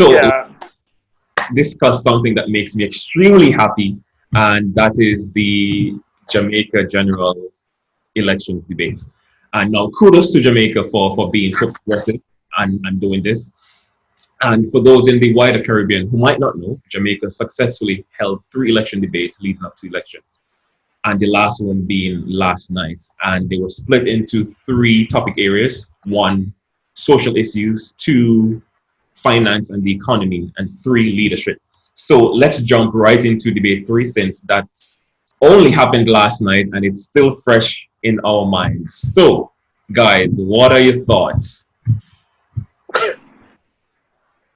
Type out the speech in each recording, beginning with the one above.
So discuss something that makes me extremely happy, and that is the Jamaica general elections debate. And now kudos to Jamaica for being so progressive and doing this. And for those in the wider Caribbean who might not know, Jamaica successfully held 3 election debates leading up to election, and the last one being last night. And they were split into 3 topic areas: 1, social issues; 2, finance and the economy; and 3, leadership. So let's jump right into debate 3, since that only happened last night and it's still fresh in our minds. So, guys, what are your thoughts?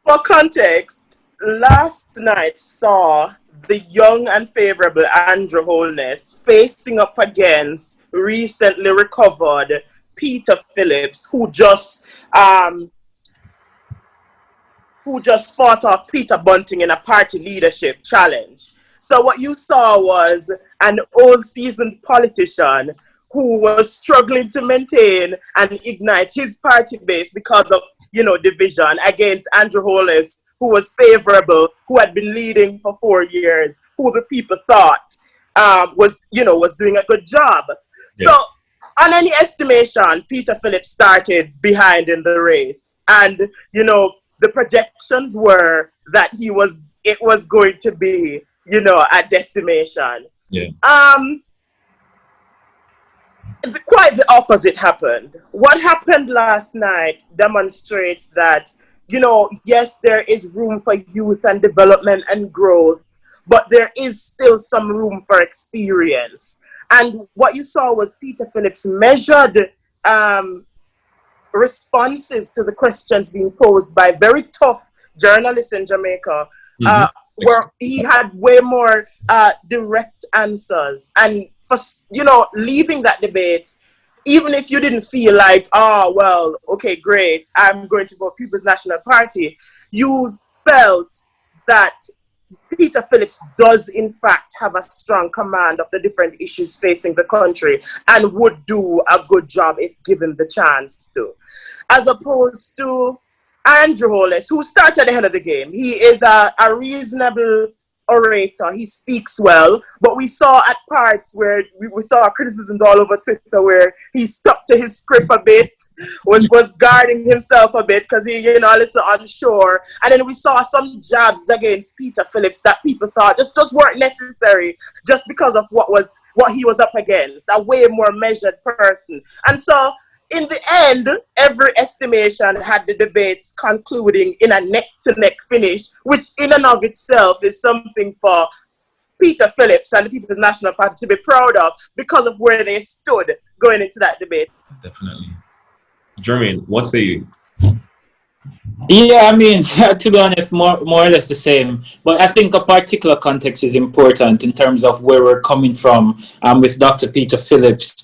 For context, last night saw the young and favorable Andrew Holness facing up against recently recovered Peter Phillips, who just fought off Peter Bunting in a party leadership challenge. So what you saw was an old seasoned politician who was struggling to maintain and ignite his party base because of, division, against Andrew Holness, who was favorable, who had been leading for 4 years, who the people thought was doing a good job. Yeah. So on any estimation, Peter Phillips started behind in the race. And, the projections were that it was going to be, a decimation. Yeah. Quite the opposite happened. What happened last night demonstrates that, yes, there is room for youth and development and growth, but there is still some room for experience. And what you saw was Peter Phillips measured responses to the questions being posed by very tough journalists in Jamaica, where he had way more direct answers. And for, leaving that debate, even if you didn't feel like, okay, great, I'm going to vote People's National Party, you felt that Peter Phillips does in fact have a strong command of the different issues facing the country and would do a good job if given the chance to. As opposed to Andrew Holness, who started ahead of the game. He is a reasonable orator. He speaks well, but we saw at parts where we saw criticisms all over Twitter where he stuck to his script a bit, was guarding himself a bit because he, a little unsure. And then we saw some jabs against Peter Phillips that people thought just weren't necessary just because of what he was up against, a way more measured person. And so in the end, every estimation had the debates concluding in a neck-to-neck finish, which in and of itself is something for Peter Phillips and the People's National Party to be proud of because of where they stood going into that debate. Definitely. Jermaine, what say you? Yeah, I mean, to be honest, more or less the same. But I think a particular context is important in terms of where we're coming from with Dr. Peter Phillips.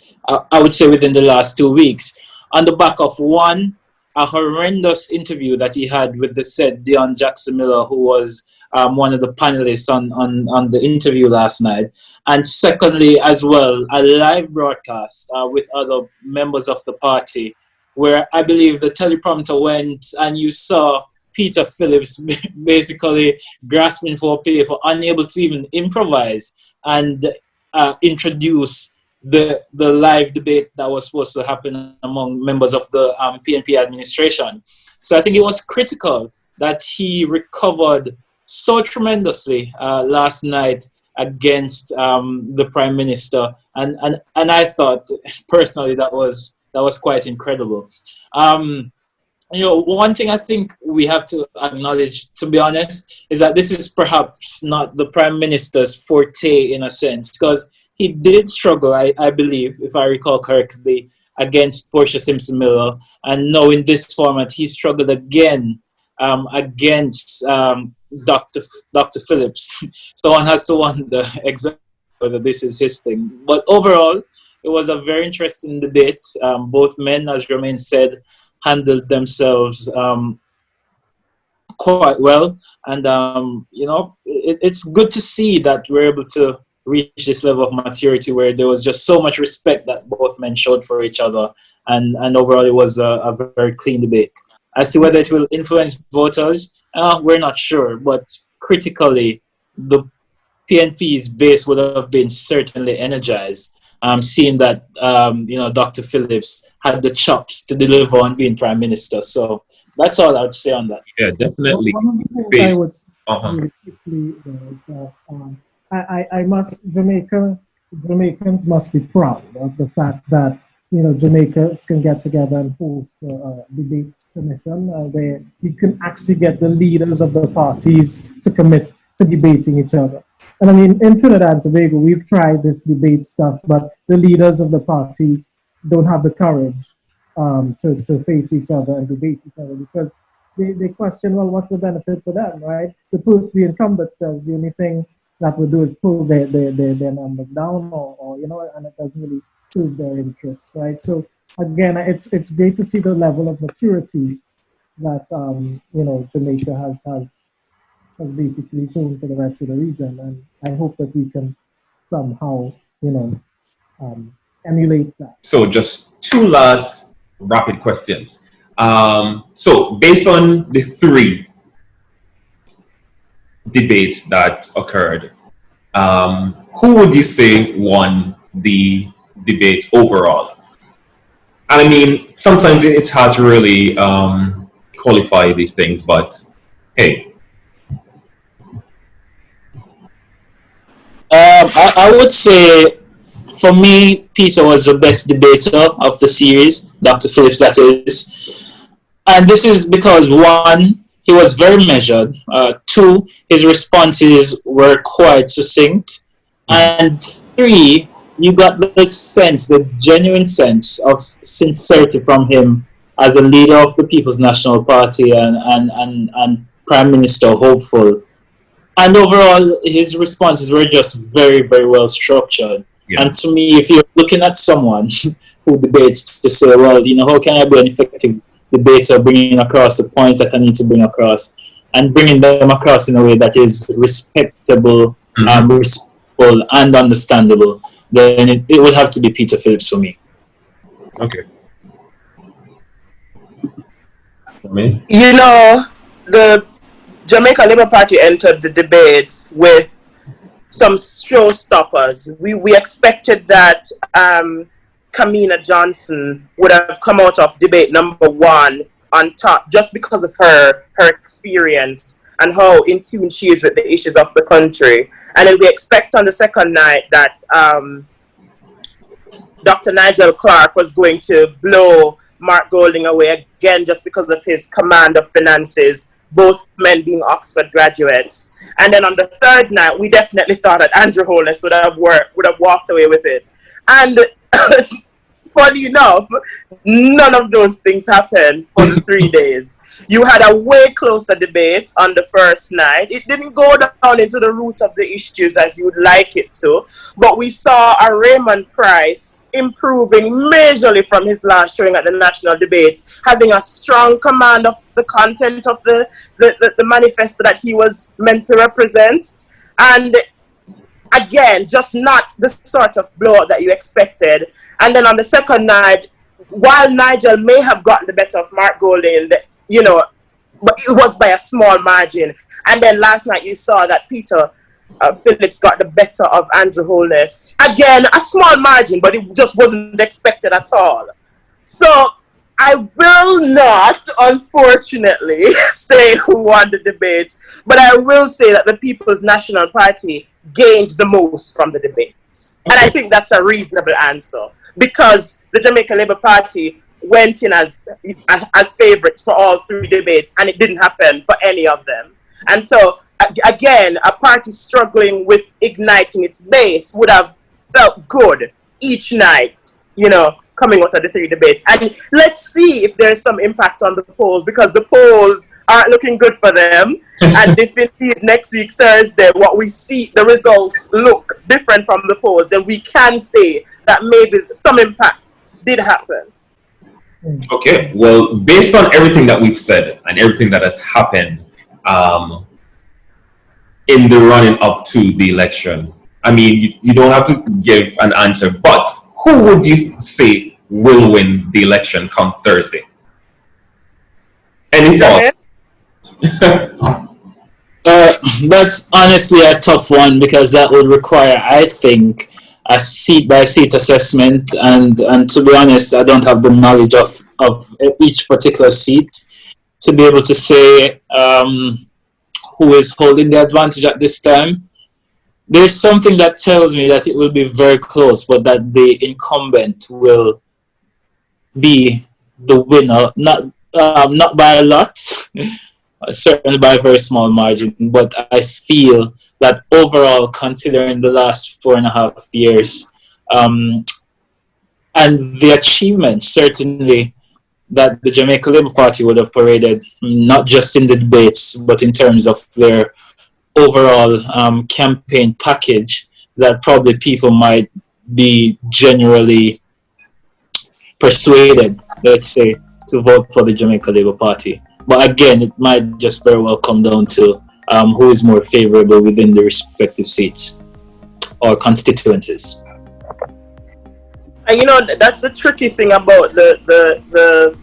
I would say within the last 2 weeks, on the back of a horrendous interview that he had with the said Dion Jackson Miller, who was one of the panelists on the interview last night. And secondly, as well, a live broadcast with other members of the party, where I believe the teleprompter went and you saw Peter Phillips basically grasping for paper, unable to even improvise and introduce the live debate that was supposed to happen among members of the PNP administration. So I think it was critical that he recovered so tremendously last night against the Prime Minister, and I thought personally that was quite incredible. One thing I think we have to acknowledge, to be honest, is that this is perhaps not the Prime Minister's forte in a sense, because he did struggle, I believe, if I recall correctly, against Portia Simpson Miller. And now in this format, he struggled again against Dr. Phillips. So one has to wonder exactly whether this is his thing. But overall, it was a very interesting debate. Both men, as Romane said, handled themselves quite well. And, it's good to see that we're able to reach this level of maturity where there was just so much respect that both men showed for each other, and overall it was a very clean debate. As to whether it will influence voters, we're not sure, but critically, the PNP's base would have been certainly energized, seeing that Dr. Phillips had the chops to deliver on being Prime Minister. So that's all I would say on that. Yeah, definitely. One of the things I would say really quickly is that Jamaicans must be proud of the fact that Jamaicans can get together and host a debates commission where you can actually get the leaders of the parties to commit to debating each other. And I mean, in Trinidad and Tobago, we've tried this debate stuff, but the leaders of the party don't have the courage to face each other and debate each other because they question, well, what's the benefit for them, right? The incumbent says the only thing that would do is pull their numbers down or and it doesn't really suit their interests, right? So again, it's great to see the level of maturity that Jamaica has basically shown to the rest of the region, and I hope that we can somehow emulate that. So just two last rapid questions. So based on the three debates that occurred, who would you say won the debate overall? And I mean, sometimes it's hard to really qualify these things, but hey. I would say, for me, Peter was the best debater of the series, Dr. Phillips, that is. And this is because, one, he was very measured. Two, his responses were quite succinct. And three, you got the genuine sense of sincerity from him as a leader of the People's National Party and Prime Minister hopeful. And overall, his responses were just very, very well structured. Yeah. And to me, if you're looking at someone who debates to say, well, how can I be an effective debater, bringing across the points that I need to bring across, and bringing them across in a way that is respectable, respectful, and understandable, then it would have to be Peter Phillips for me. Okay. The Jamaica Labour Party entered the debates with some showstoppers. We expected that Kamina Johnson would have come out of debate number one on top just because of her experience and how in tune she is with the issues of the country. And then we expect on the second night that Dr. Nigel Clark was going to blow Mark Golding away again just because of his command of finances, both men being Oxford graduates. And then on the third night, we definitely thought that Andrew Holness would have walked away with it. And funny enough, none of those things happened for the 3 days. You had a way closer debate on the first night. It didn't go down into the root of the issues as you would like it to, but we saw a Raymond Price improving majorly from his last showing at the national debate, having a strong command of the content of the manifesto that he was meant to represent. And again, just not the sort of blowout that you expected. And then on the second night, while Nigel may have gotten the better of Mark Golding, but it was by a small margin. And then last night you saw that Peter Phillips got the better of Andrew Holness. Again, a small margin, but it just wasn't expected at all. So I will not, unfortunately, say who won the debates, but I will say that the People's National Party gained the most from the debates. And I think that's a reasonable answer, because the Jamaica Labour Party went in as favorites for all three debates, and it didn't happen for any of them. And so, again, a party struggling with igniting its base would have felt good each night, coming out of the three debates. And let's see if there's some impact on the polls, because the polls aren't looking good for them. And if indeed next week, Thursday, what we see, the results look different from the polls, then we can say that maybe some impact did happen. Okay, well, based on everything that we've said and everything that has happened in the running up to the election, I mean, you don't have to give an answer, but who would you say will win the election come Thursday? Any thoughts? That's honestly a tough one because that would require, I think, a seat by seat assessment, and to be honest, I don't have the knowledge of each particular seat to be able to say who is holding the advantage at this time. There's something that tells me that it will be very close, but that the incumbent will be the winner, not by a lot, certainly by a very small margin. But I feel that overall, considering the last 4.5 years, and the achievements certainly that the Jamaica Labour Party would have paraded, not just in the debates, but in terms of their overall campaign package, that probably people might be generally persuaded, let's say, to vote for the Jamaica Labour Party. But again, it might just very well come down to who is more favorable within the respective seats or constituencies. And you know, that's the tricky thing about the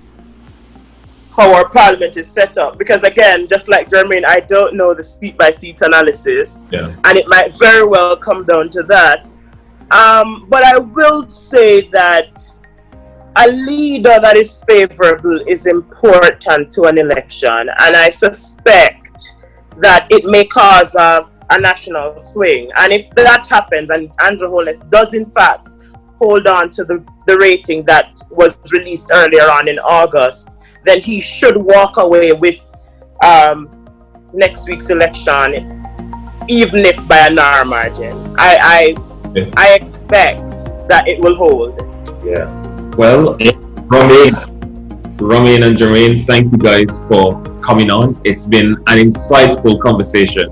how our parliament is set up, because again, just like Jermaine, I don't know the seat by seat analysis, and it might very well come down to that. But I will say that a leader that is favorable is important to an election, and I suspect that it may cause a national swing. And if that happens, and Andrew Holness does in fact hold on to the rating that was released earlier on in August, then he should walk away with next week's election, even if by a narrow margin. I expect that it will hold. Yeah. Well, Romane and Jermaine, thank you guys for coming on. It's been an insightful conversation,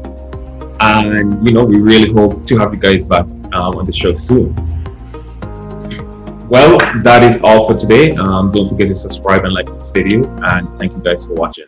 and we really hope to have you guys back on the show soon. Well, that is all for today. Don't forget to subscribe and like this video, and thank you guys for watching.